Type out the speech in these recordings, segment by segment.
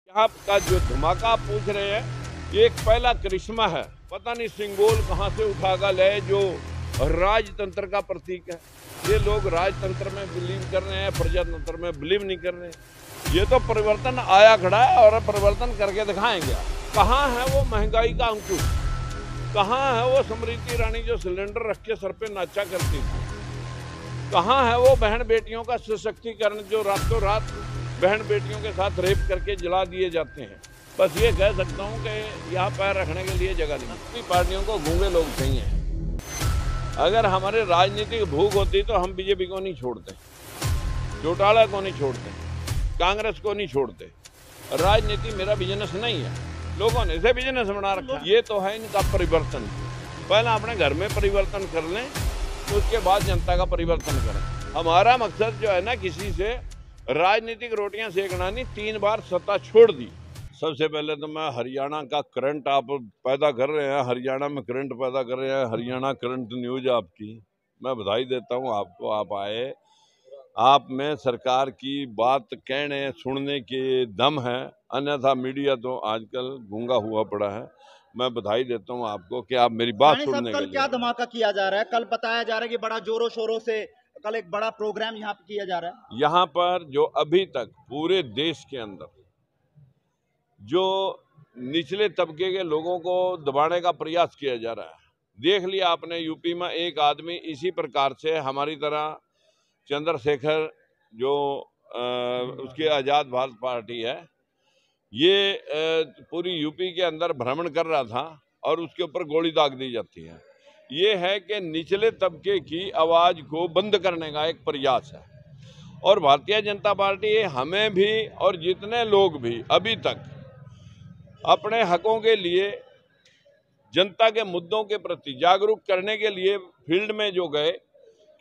यहाँ का जो धमाका आप पूछ रहे हैं, ये एक पहला करिश्मा है। पता नहीं सिंगोल कहाँ से उठा कर लाए, जो राजतंत्र का प्रतीक है। ये लोग राजतंत्र में बिलीव कर रहे हैं, प्रजातंत्र में बिलीव नहीं कर रहे हैं। ये तो परिवर्तन आया खड़ा है और परिवर्तन करके दिखाएंगे। कहाँ है वो महंगाई का अंकुश? कहाँ है वो स्मृति ईरानी जो सिलेंडर रख के सर पे नाचा करती थी? कहाँ है वो बहन बेटियों का सशक्तिकरण जो रातों रात बहन बेटियों के साथ रेप करके जला दिए जाते हैं? बस ये कह सकता हूँ कि यहाँ पैर रखने के लिए जगह नहीं। अपनी पार्टियों को गूंगे लोग चाहिए। अगर हमारे राजनीतिक भूख होती तो हम बीजेपी को नहीं छोड़ते, चौटाला को नहीं छोड़ते, कांग्रेस को नहीं छोड़ते। राजनीति मेरा बिजनेस नहीं है, लोगों ने इसे बिजनेस बना रखा। ये तो है इनका परिवर्तन। पहले अपने घर में परिवर्तन कर लें, तो उसके बाद जनता का परिवर्तन करें। हमारा मकसद जो है ना, किसी से राजनीतिक रोटियां सेकना नहीं। 3 बार सत्ता छोड़ दी। सबसे पहले तो मैं हरियाणा का करंट आप पैदा कर रहे हैं, हरियाणा में करंट पैदा कर रहे हैं, हरियाणा करंट न्यूज आपकी, मैं बधाई देता हूं आपको। आप आए, आप में सरकार की बात कहने सुनने के दम है, अन्यथा मीडिया तो आजकल गूंगा हुआ पड़ा है। मैं बधाई देता हूं आपको कि आप मेरी बात सुनने के लिए। कल क्या धमाका किया जा रहा है? कल बताया जा रहा है कि बड़ा जोरों शोरों से कल एक बड़ा प्रोग्राम यहाँ पे किया जा रहा है। यहाँ पर जो अभी तक पूरे देश के अंदर जो निचले तबके के लोगों को दबाने का प्रयास किया जा रहा है, देख लिया आपने। यूपी में एक आदमी इसी प्रकार से हमारी तरह चंद्रशेखर जो उसकी आज़ाद भारत पार्टी है, ये पूरी यूपी के अंदर भ्रमण कर रहा था और उसके ऊपर गोली दाग दी जाती है। ये है कि निचले तबके की आवाज़ को बंद करने का एक प्रयास है। और भारतीय जनता पार्टी हमें भी और जितने लोग भी अभी तक अपने हकों के लिए, जनता के मुद्दों के प्रति जागरूक करने के लिए फील्ड में जो गए,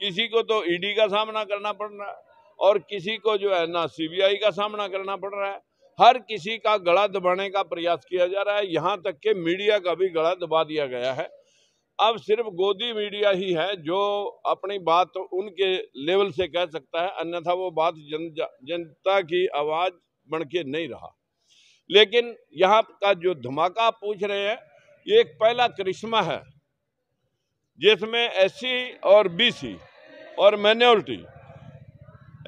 किसी को तो ईडी का सामना करना पड़ रहा है और किसी को जो है ना सीबीआई का सामना करना पड़ रहा है। हर किसी का गला दबाने का प्रयास किया जा रहा है, यहाँ तक कि मीडिया का भी गला दबा दिया गया है। अब सिर्फ गोदी मीडिया ही है जो अपनी बात उनके लेवल से कह सकता है, अन्यथा वो बात जनता की आवाज बन के नहीं रहा। लेकिन यहाँ का जो धमाका आप पूछ रहे हैं, ये एक पहला करिश्मा है जिसमें एससी और बीसी और minority,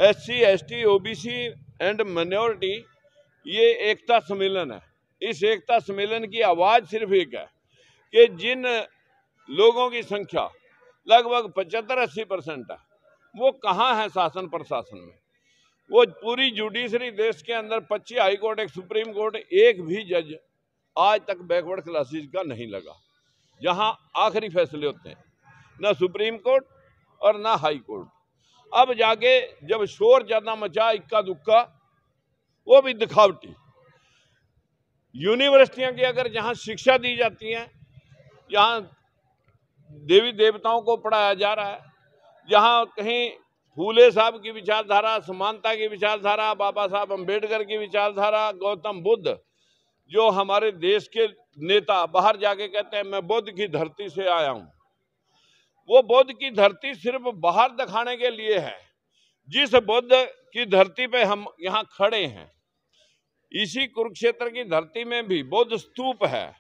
SC ST OBC and minority, ये एकता सम्मेलन है। इस एकता सम्मेलन की आवाज सिर्फ एक है कि जिन लोगों की संख्या लगभग 75-80% है, वो कहाँ है शासन प्रशासन में। वो पूरी जुडिशरी देश के अंदर 25 हाई कोर्ट, एक सुप्रीम कोर्ट, एक भी जज आज तक बैकवर्ड क्लासेस का नहीं लगा, जहां आखिरी फैसले होते हैं, ना सुप्रीम कोर्ट और ना हाई कोर्ट। अब जाके जब शोर ज्यादा मचा, इक्का दुक्का, वो भी दिखावटी। यूनिवर्सिटियां की अगर जहां शिक्षा दी जाती है, जहां देवी देवताओं को पढ़ाया जा रहा है, जहां कहीं फूले साहब की विचारधारा, समानता की विचारधारा, बाबा साहब अंबेडकर की विचारधारा, गौतम बुद्ध जो हमारे देश के नेता बाहर जाके कहते हैं मैं बुद्ध की धरती से आया हूं, वो बुद्ध की धरती सिर्फ बाहर दिखाने के लिए है। जिस बुद्ध की धरती पे हम यहाँ खड़े हैं, इसी कुरुक्षेत्र की धरती में भी बुद्ध स्तूप है,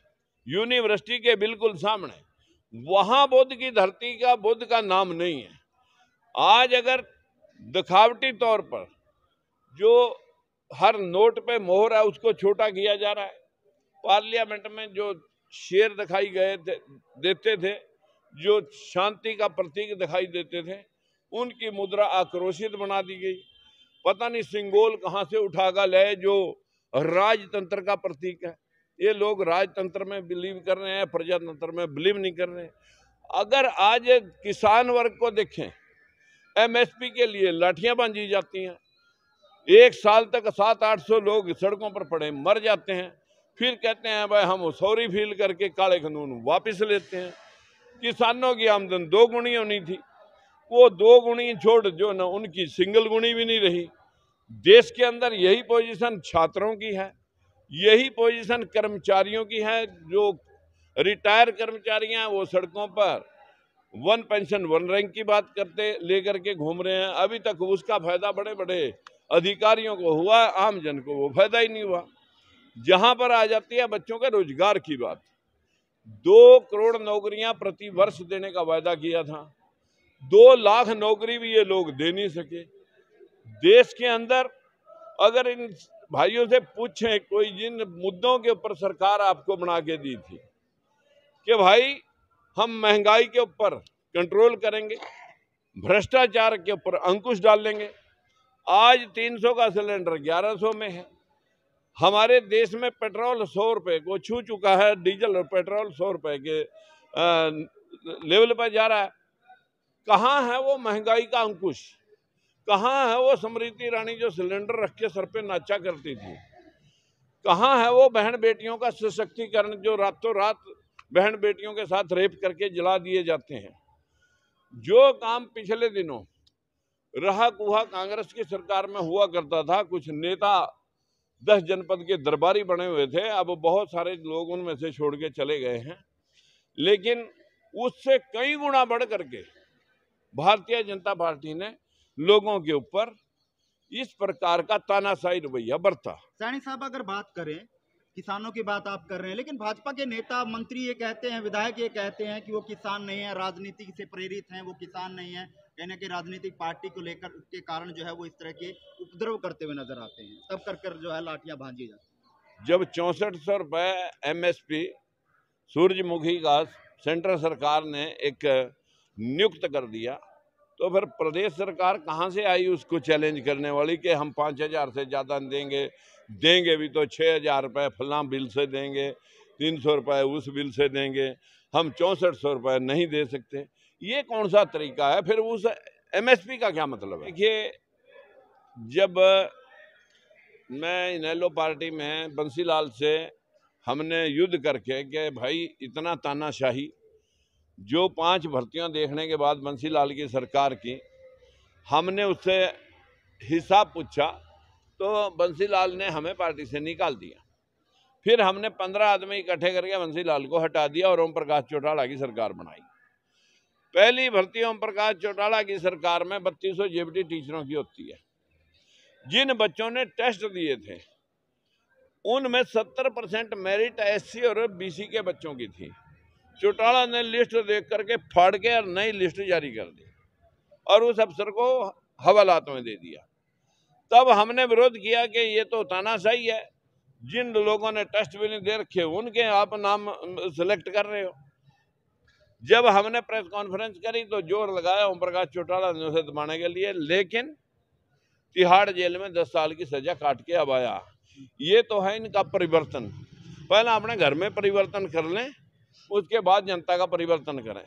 यूनिवर्सिटी के बिल्कुल सामने। वहां बुद्ध की धरती का बुद्ध का नाम नहीं है। आज अगर दिखावटी तौर पर जो हर नोट पे मोहर है उसको छोटा किया जा रहा है, पार्लियामेंट में जो शेर दिखाई देते थे, जो शांति का प्रतीक दिखाई देते थे, उनकी मुद्रा आक्रोशित बना दी गई। पता नहीं सिंगोल कहाँ से उठा कर लाए, जो राजतंत्र का प्रतीक है। ये लोग राजतंत्र में बिलीव कर रहे हैं, प्रजातंत्र में बिलीव नहीं कर रहे हैं। अगर आज किसान वर्ग को देखें, एमएसपी के लिए लाठियां बांधी जाती हैं, 1 साल तक 700-800 लोग सड़कों पर पड़े मर जाते हैं, फिर कहते हैं भाई हम सॉरी फील करके काले कानून वापस लेते हैं। किसानों की आमदन 2 गुनी होनी थी, वो 2 गुनी छोड़ जो ना उनकी सिंगल गुनी भी नहीं रही। देश के अंदर यही पोजीशन छात्रों की है, यही पोजीशन कर्मचारियों की है। जो रिटायर कर्मचारी हैं वो सड़कों पर 1 पेंशन 1 रैंक की बात करते लेकर के घूम रहे हैं। अभी तक उसका फायदा बड़े बड़े अधिकारियों को हुआ, आम जन को वो फायदा ही नहीं हुआ। जहां पर आ जाती है बच्चों के रोजगार की बात। 2 करोड़ नौकरियां प्रति वर्ष देने का वायदा किया था, 2 लाख नौकरी भी ये लोग दे नहीं सके। देश के अंदर अगर इन भाइयों से पूछें कोई जिन मुद्दों के ऊपर सरकार आपको बना के दी थी कि भाई हम महंगाई के ऊपर कंट्रोल करेंगे, भ्रष्टाचार के ऊपर अंकुश डाल लेंगे, आज 300 का सिलेंडर 1100 में है। हमारे देश में पेट्रोल 100 रुपए को छू चुका है, डीजल और पेट्रोल 100 रुपए के लेवल पर जा रहा है। कहाँ है वो महंगाई का अंकुश? कहाँ है वो स्मृति ईरानी जो सिलेंडर रख के सर पे नाचा करती थी? कहाँ है वो बहन बेटियों का सशक्तिकरण जो रातों रात बहन बेटियों के साथ रेप करके जला दिए जाते हैं? जो काम पिछले दिनों रहा कुहा कांग्रेस की सरकार में हुआ करता था, कुछ नेता 10 जनपद के दरबारी बने हुए थे, अब बहुत सारे लोग उनमें से छोड़ के चले गए हैं, लेकिन उससे कई गुना बढ़ करके भारतीय जनता पार्टी ने लोगों के ऊपर इस प्रकार का तानाशाही रवैया बरता। सैनी साहब, अगर बात करें, किसानों की बात आप कर रहे हैं, लेकिन भाजपा के नेता मंत्री ये कहते हैं, विधायक ये कहते हैं कि वो किसान नहीं है, राजनीति से प्रेरित हैं, वो किसान नहीं है, कहीं ना कहीं राजनीतिक पार्टी को लेकर के कारण जो है वो इस तरह के उपद्रव करते हुए नजर आते हैं, तब कर जो है लाठियां भांजी जाती। जब 6400 रुपए MSP सूरजमुखी का सेंट्रल सरकार ने एक नियुक्त कर दिया, तो फिर प्रदेश सरकार कहाँ से आई उसको चैलेंज करने वाली कि हम 5000 से ज़्यादा देंगे भी तो 6000 रुपये फलां बिल से देंगे, 300 रुपये उस बिल से देंगे, हम 6400 रुपये नहीं दे सकते। ये कौन सा तरीका है? फिर उस MSP का क्या मतलब है? देखिए, जब मैं इनेलो पार्टी में बंसीलाल से हमने युद्ध करके कि भाई इतना तानाशाही, जो 5 भर्तियां देखने के बाद बंसीलाल की सरकार की, हमने उससे हिसाब पूछा तो बंसीलाल ने हमें पार्टी से निकाल दिया। फिर हमने 15 आदमी इकट्ठे करके बंसीलाल को हटा दिया और ओम प्रकाश चौटाला की सरकार बनाई। पहली भर्ती ओम प्रकाश चौटाला की सरकार में 3200 JBT टीचरों की होती है। जिन बच्चों ने टेस्ट दिए थे उनमें 70% मेरिट SC और BC के बच्चों की थी। चौटाला ने लिस्ट देख करके फाड़ के और नई लिस्ट जारी कर दी और उस अफसर को हवालात में दे दिया। तब हमने विरोध किया कि ये तो तानाशाही है, जिन लोगों ने टेस्ट भी नहीं दे रखे उनके आप नाम सिलेक्ट कर रहे हो। जब हमने प्रेस कॉन्फ्रेंस करी तो जोर लगाया ओम प्रकाश चौटाला ने उसे दबाने के लिए, लेकिन तिहाड़ जेल में 10 साल की सजा काट के अब आया। ये तो है इनका परिवर्तन। पहले अपने घर में परिवर्तन कर लें, उसके बाद जनता का परिवर्तन करें।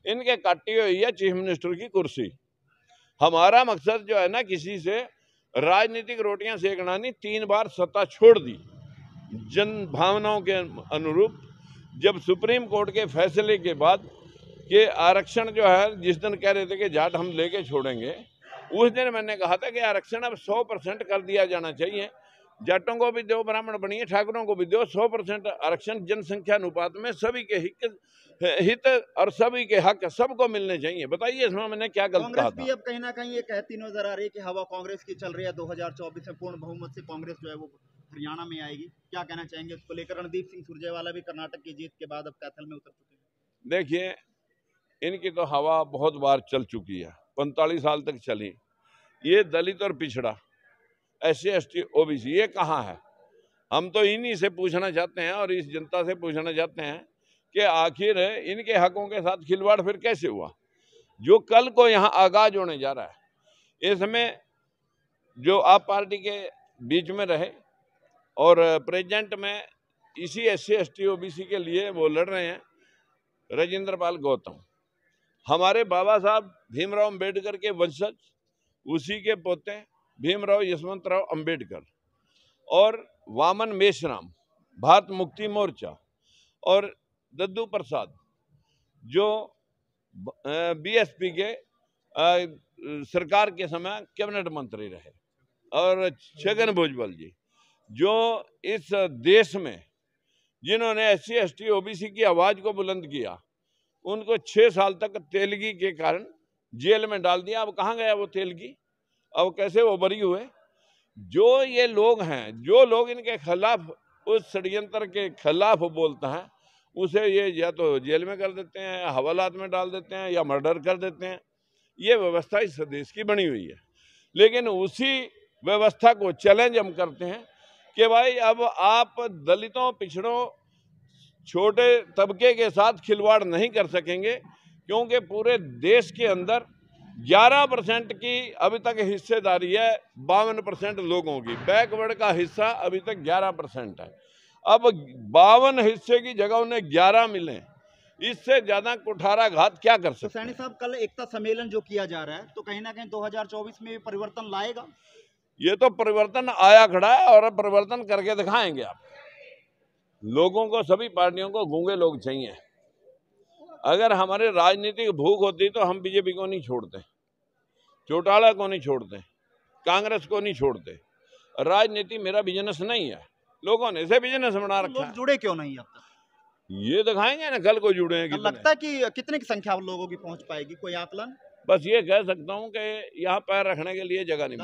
इनके काटी हुई है चीफ मिनिस्टर की कुर्सी। हमारा मकसद जो है ना, किसी से राजनीतिक रोटियां सेकना नहीं। 3 बार सत्ता छोड़ दी जन भावनाओं के अनुरूप। जब सुप्रीम कोर्ट के फैसले के बाद कि आरक्षण जो है, जिस दिन कह रहे थे कि जाट हम लेके छोड़ेंगे, उस दिन मैंने कहा था कि आरक्षण अब 100% कर दिया जाना चाहिए। जाटों को भी दो, ब्राह्मण बनिए, ठाकुरों को भी दो। 100% आरक्षण जनसंख्या अनुपात में सभी के हित और सभी के हक सबको मिलने चाहिए। बताइए इसमें मैंने क्या गलत कहा था? कांग्रेस भी अब कहीं ना कहीं ये कहती नजर आ रही है कि हवा कांग्रेस की चल रही है। 2024 में पूर्ण बहुमत से कांग्रेस जो है वो हरियाणा में आएगी। क्या कहना चाहेंगे उसको लेकर? रणदीप सिंह सुरजेवाला भी कर्नाटक की जीत के बाद अब कैथल में उतर चुके हैं। देखिए, इनकी तो हवा बहुत बार चल चुकी है, 45 साल तक चली। ये दलित और पिछड़ा, SC ST OBC ये कहाँ है? हम तो इन्हीं से पूछना चाहते हैं और इस जनता से पूछना चाहते हैं कि आखिर इनके हकों के साथ खिलवाड़ फिर कैसे हुआ, जो कल को यहाँ आगाज होने जा रहा है। इसमें जो आप पार्टी के बीच में रहे और प्रेजेंट में इसी SC ST OBC के लिए वो लड़ रहे हैं, राजेंद्र पाल गौतम, हमारे बाबा साहब भीमराव अंबेडकर के वंशज, उसी के पोते भीमराव यशवंतराव अंबेडकर और वामन मेश्राम, भारत मुक्ति मोर्चा, और दद्दू प्रसाद जो BSP के सरकार के समय कैबिनेट मंत्री रहे, और छगन भुजबल जी जो इस देश में जिन्होंने SC ST OBC की आवाज को बुलंद किया, उनको 6 साल तक तेलगी के कारण जेल में डाल दिया। अब कहाँ गया वो तेलगी? अब कैसे वो बरी हुए? जो ये लोग हैं, जो लोग इनके खिलाफ उस षड्यंत्र के खिलाफ बोलता है उसे ये या तो जेल में कर देते हैं, या हवालात में डाल देते हैं, या मर्डर कर देते हैं। ये व्यवस्था इस देश की बनी हुई है। लेकिन उसी व्यवस्था को चैलेंज हम करते हैं कि भाई अब आप दलितों, पिछड़ों, छोटे तबके के साथ खिलवाड़ नहीं कर सकेंगे, क्योंकि पूरे देश के अंदर 11% की अभी तक हिस्सेदारी है 52% लोगों की। बैकवर्ड का हिस्सा अभी तक 11% है। अब 52 हिस्से की जगह उन्हें 11 मिले, इससे ज्यादा कुठाराघात क्या कर तो सकते सैनी हैं? साहब, कल एकता सम्मेलन जो किया जा रहा है, तो कहीं ना कहीं 2024 में भी परिवर्तन लाएगा? ये तो परिवर्तन आया खड़ा है और अब परिवर्तन करके दिखाएंगे आप। लोगों को, सभी पार्टियों को गूंगे लोग चाहिए। अगर हमारे राजनीतिक भूख होती तो हम बीजेपी को नहीं छोड़ते, चौटाला को नहीं छोड़ते, कांग्रेस को नहीं छोड़ते। राजनीति मेरा बिजनेस नहीं है, लोगों ने इसे बिजनेस बना तो रखा लोग है। जुड़े क्यों नहीं अब तक? ये दिखाएंगे ना कल को जुड़े हैं कल कितने। लगता है कि कितने की संख्या लोगों की पहुंच पाएगी, कोई आकलन? बस ये कह सकता हूं कि यहाँ पैर रखने के लिए जगह नहीं मिली।